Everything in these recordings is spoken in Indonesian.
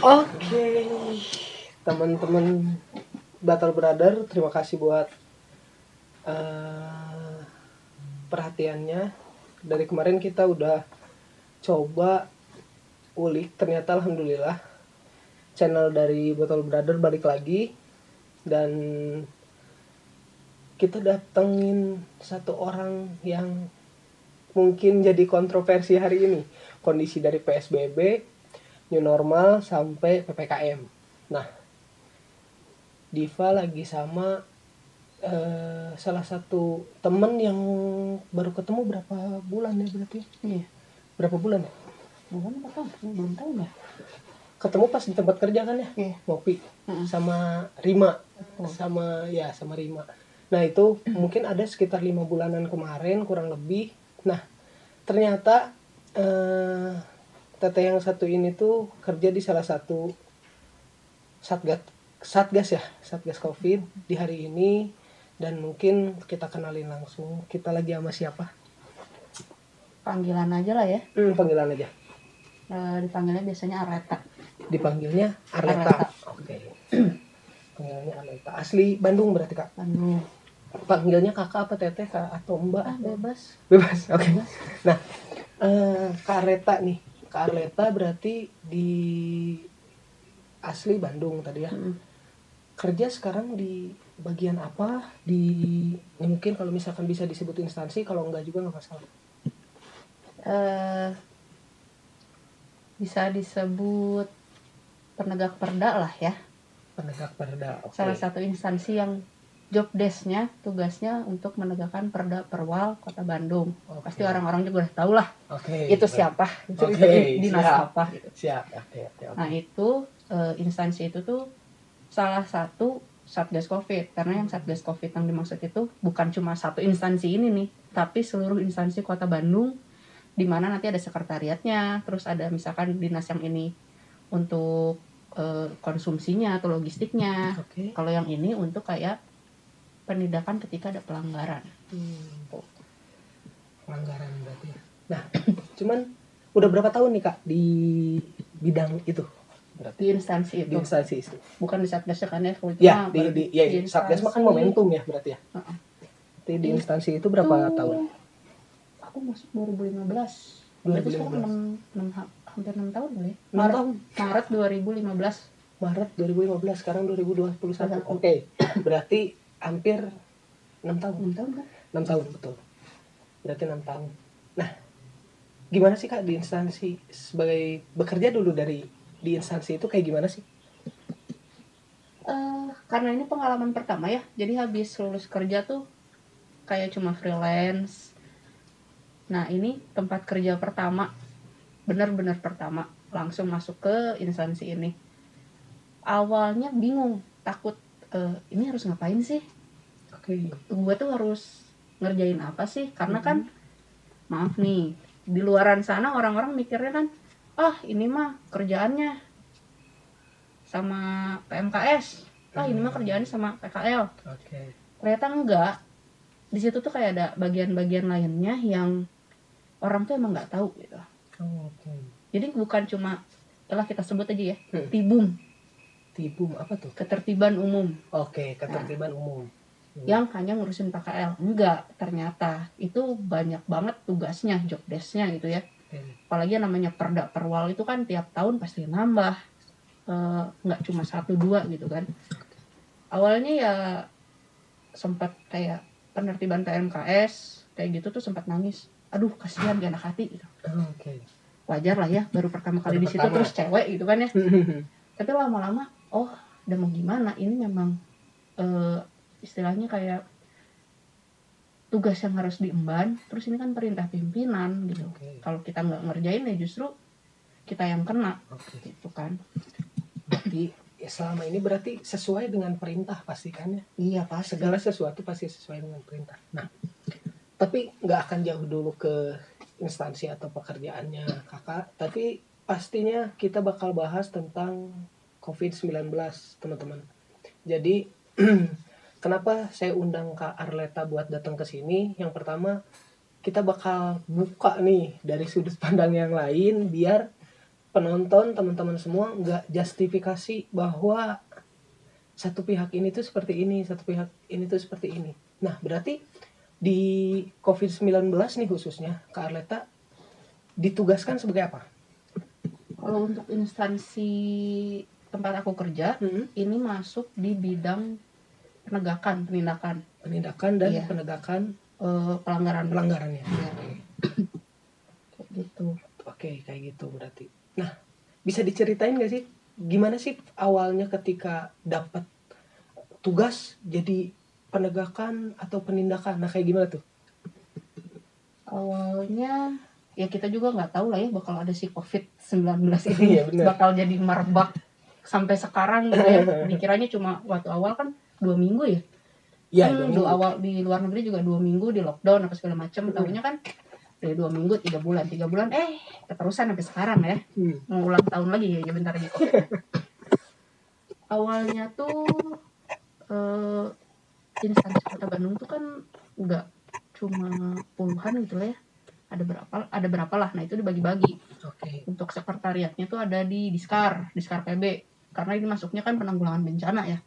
Oke, teman-teman Battle Brother, terima kasih buat perhatiannya. Dari kemarin kita udah coba ulik, ternyata alhamdulillah channel dari Battle Brother balik lagi, dan kita datengin satu orang yang mungkin jadi kontroversi hari ini. Kondisi dari PSBB, new normal, sampai PPKM. Nah, Diva lagi sama salah satu temen yang baru ketemu berapa bulan ya berarti? Iya. Berapa bulan ya? Bukan apa tahun? Belum tahu ya. Ketemu pas di tempat kerja kan ya? Iya. Ngopi sama Rima. Sama Rima. Nah, itu mungkin ada sekitar 5 bulanan kemarin kurang lebih. Nah, ternyata teteh yang satu ini tuh kerja di salah satu Satgas Covid di hari ini, dan mungkin kita kenalin langsung. Kita lagi sama siapa? Panggilan aja lah ya. Panggilan aja. Dipanggilnya biasanya Arleta. Dipanggilnya Arleta. Oke. Panggilannya Arleta. Asli Bandung berarti, Kak? Bandung. Panggilnya kakak apa teteh, Kak, atau mbak? Bebas. Oke. Nah, Kak Arleta nih. Kak Arleta berarti di asli Bandung tadi ya. Kerja sekarang di bagian apa? Ya mungkin kalau misalkan bisa disebut instansi, kalau enggak juga nggak masalah. Bisa disebut penegak perda lah ya. Penegak perda. Okay. Salah satu instansi yang job desk-nya, tugasnya untuk menegakkan perda perwal Kota Bandung. Okay. Pasti orang-orang juga udah tahu lah. Itu siapa? Itu dinas apa? Gitu. Siap. Okay. Nah, itu instansi itu tuh salah satu Satgas Covid. Karena yang Satgas Covid yang dimaksud itu bukan cuma satu instansi ini nih, tapi seluruh instansi Kota Bandung, di mana nanti ada sekretariatnya, terus ada misalkan dinas yang ini untuk konsumsinya atau logistiknya. Okay. Kalau yang ini untuk kayak penindakan ketika ada pelanggaran. Pelanggaran berarti. Nah, cuman udah berapa tahun nih, Kak, di bidang itu? Berarti di instansi itu. Di instansi itu. Bukan di Satgas kan ya? Ya, di Satgas mah kan momentum ya berarti ya. Di instansi itu berapa tahun? Aku masuk 2015. Berarti sekarang hampir 6 tahun boleh. Maret 2015. Maret 2015, sekarang 2021. Oke. Berarti hampir 6 tahun. 6 tahun kan? 6 tahun, betul. Berarti 6 tahun. Nah, gimana sih, Kak, di instansi sebagai bekerja dulu di instansi itu kayak gimana sih? Karena ini pengalaman pertama ya, jadi habis lulus kerja tuh kayak cuma freelance. Nah, ini tempat kerja pertama, benar-benar pertama, langsung masuk ke instansi ini. Awalnya bingung, takut, ini harus ngapain sih? Oke. Gue tuh harus ngerjain apa sih? Karena kan, maaf nih, di luaran sana orang-orang mikirnya kan, ini mah kerjaannya sama PMKS, ini mah kerjaannya sama PKL. Okay. Ternyata enggak. Di situ tuh kayak ada bagian-bagian lainnya yang orang tuh emang nggak tahu gitu. Okay. Jadi bukan cuma, kita sebut aja ya, tibum. Tibum apa tuh? Ketertiban umum. Oke, ketertiban umum. Yang hanya ngurusin PKL. Enggak, ternyata itu banyak banget tugasnya, job desk-nya gitu ya. Apalagi namanya perda perwal itu kan tiap tahun pasti nambah, nggak cuma 1-2 gitu kan. Awalnya ya sempat kayak penertiban PMKS kayak gitu tuh sempat nangis, aduh kasihan gak enak hati gitu. Okay. Wajar lah ya, baru pertama kali di situ terus cewek gitu kan ya. Tapi lama-lama udah mau gimana, ini memang istilahnya kayak tugas yang harus diemban, terus ini kan perintah pimpinan gitu. Okay. Kalau kita nggak ngerjain ya justru kita yang kena. Okay. Gitu kan. Jadi selama ini berarti sesuai dengan perintah pasti kan ya? Iya pasti. Segala sesuatu pasti sesuai dengan perintah. Nah, tapi nggak akan jauh dulu ke instansi atau pekerjaannya Kakak, tapi pastinya kita bakal bahas tentang COVID-19, teman-teman. Jadi kenapa saya undang Kak Arleta buat datang ke sini? Yang pertama, kita bakal buka nih dari sudut pandang yang lain biar penonton teman-teman semua nggak justifikasi bahwa satu pihak ini tuh seperti ini, satu pihak ini tuh seperti ini. Nah, berarti di COVID-19 nih khususnya, Kak Arleta ditugaskan sebagai apa? Kalau untuk instansi tempat aku kerja, ini masuk di bidang penindakan Dan Iya. penegakan pelanggarannya. Iya. Kayak gitu. Oke, kayak gitu berarti. Nah, bisa diceritain nggak sih gimana sih awalnya ketika dapat tugas jadi penegakan atau penindakan? Nah, kayak gimana tuh? Awalnya ya kita juga nggak tahu lah ya bakal ada si COVID-19 ini Iya, bener. bakal jadi merebak sampai sekarang gitu ya. Dikiranya cuma waktu awal kan 2 minggu ya. Iya, Kan 2 minggu. awal di luar negeri juga 2 minggu di lockdown apa segala macam. Tahunya kan dari 2 minggu 3 bulan keterusan sampai sekarang ya. Mau ulang tahun lagi ya bentar lagi COVID. Awalnya tuh instansi Kota Bandung tuh kan nggak cuma puluhan gitu lah ya, ada berapa lah. Nah itu dibagi-bagi. Untuk sekretariatnya tuh ada di Diskar PB, karena ini masuknya kan penanggulangan bencana ya.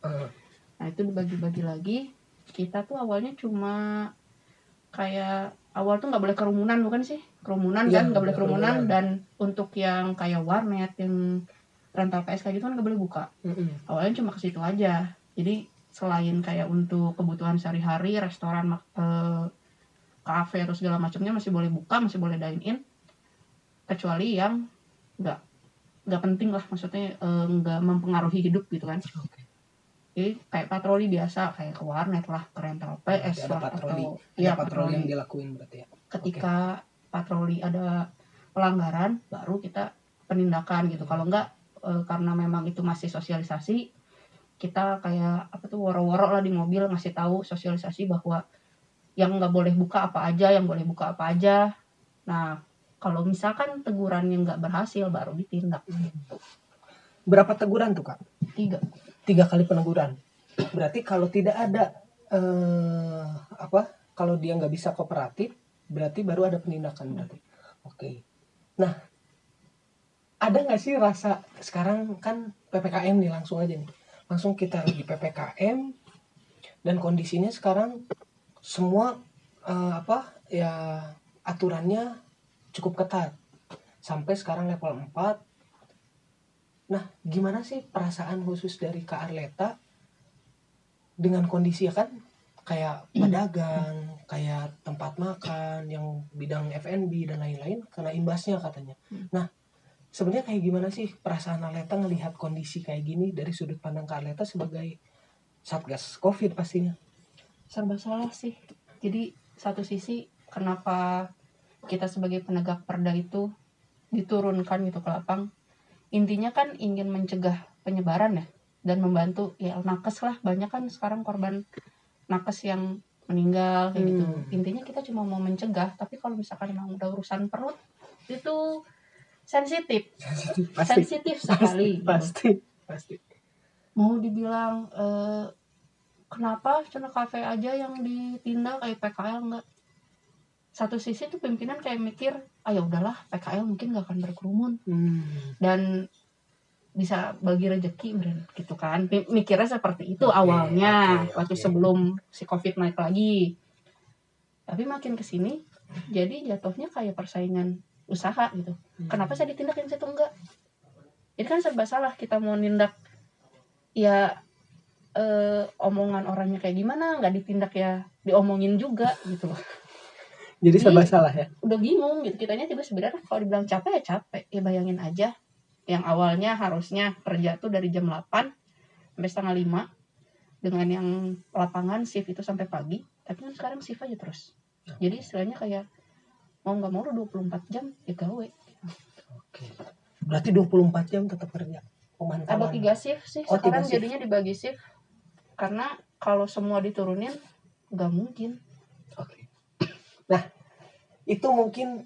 Nah itu dibagi-bagi lagi. Kita tuh awalnya cuma kayak awal tuh nggak boleh kerumunan, bukan sih kerumunan Iya, kan nggak boleh kerumunan. kerumunan. Dan untuk yang kayak warnet yang rental PS kayak gitu kan nggak boleh buka. Awalnya cuma ke situ aja. Jadi selain kayak untuk kebutuhan sehari-hari, restoran, kafe atau segala macamnya masih boleh buka, masih boleh dine in, kecuali yang nggak penting lah, maksudnya nggak mempengaruhi hidup gitu kan. Jadi kayak patroli biasa, kayak ke warnet lah, ke rental PS lah, patroli. atau patroli yang dilakuin berarti ya. Ketika patroli ada pelanggaran, baru kita penindakan gitu. Kalau enggak, karena memang itu masih sosialisasi, kita kayak woro-woro lah di mobil ngasih tahu sosialisasi bahwa yang nggak boleh buka apa aja, yang boleh buka apa aja. Nah, kalau misalkan tegurannya nggak berhasil, baru ditindak. Berapa teguran tuh, Kak? 3 kali peneguran. Berarti kalau tidak ada kalau dia nggak bisa kooperatif, berarti baru ada penindakan berarti. Oke. Nah, ada nggak sih rasa sekarang kan PPKM nih, langsung aja nih, langsung kita lagi PPKM dan kondisinya sekarang semua aturannya cukup ketat sampai sekarang level 4. Nah, gimana sih perasaan khusus dari Kak Arleta dengan kondisi kan kayak pedagang, kayak tempat makan yang bidang F&B dan lain-lain kena imbasnya katanya. Nah, sebenarnya kayak gimana sih perasaan Arleta ngelihat kondisi kayak gini dari sudut pandang Kak Arleta sebagai Satgas COVID pastinya? Serba salah sih. Jadi satu sisi kenapa kita sebagai penegak perda itu diturunkan gitu ke lapang, intinya kan ingin mencegah penyebaran ya, dan membantu ya nakes lah. Banyak kan sekarang korban nakes yang meninggal kayak gitu. Intinya kita cuma mau mencegah, tapi kalau misalkan memang udah urusan perut itu sensitif sekali. Pasti. Mau dibilang kenapa cuma kafe aja yang ditindak, kayak PKL enggak. Satu sisi tuh pimpinan kayak mikir, ya udahlah PKL mungkin nggak akan berkerumun dan bisa bagi rezeki gitu kan. Mikirnya seperti itu awalnya waktu sebelum si COVID naik lagi. Tapi makin kesini jadi jatuhnya kayak persaingan usaha gitu. Kenapa saya ditindak yang situ enggak? Ini kan serba salah. Kita mau nindak ya omongan orangnya kayak gimana, nggak ditindak ya diomongin juga gitu loh. Jadi serba salah ya. Udah bingung gitu. Kitanya juga sebenarnya kalau dibilang capek ya capek. Ya bayangin aja, yang awalnya harusnya kerja tuh dari jam 8 sampai setengah 5 dengan yang lapangan shift itu sampai pagi, tapi kan sekarang shift aja terus. Jadi istilahnya kayak mau nggak mau 24 jam ya gawe. Berarti 24 jam tetap kerja. Ada 3 shift sih sekarang jadinya dibagi shift, karena kalau semua diturunin nggak mungkin. Nah, itu mungkin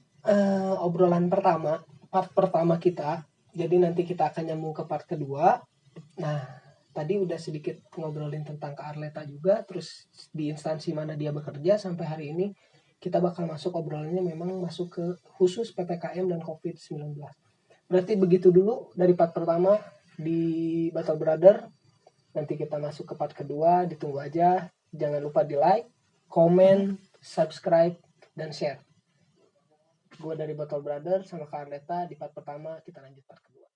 obrolan part pertama kita. Jadi nanti kita akan nyambung ke part kedua. Nah, tadi udah sedikit ngobrolin tentang Kak Arleta juga, terus di instansi mana dia bekerja sampai hari ini. kita bakal masuk obrolannya memang masuk ke khusus PPKM dan COVID-19. Berarti begitu dulu dari part pertama di Battle Brother. Nanti kita masuk ke part kedua, ditunggu aja. Jangan lupa di like, komen, subscribe, dan share. Gue dari Battle Brother sama Kak Arleta di part pertama, kita lanjut part kedua.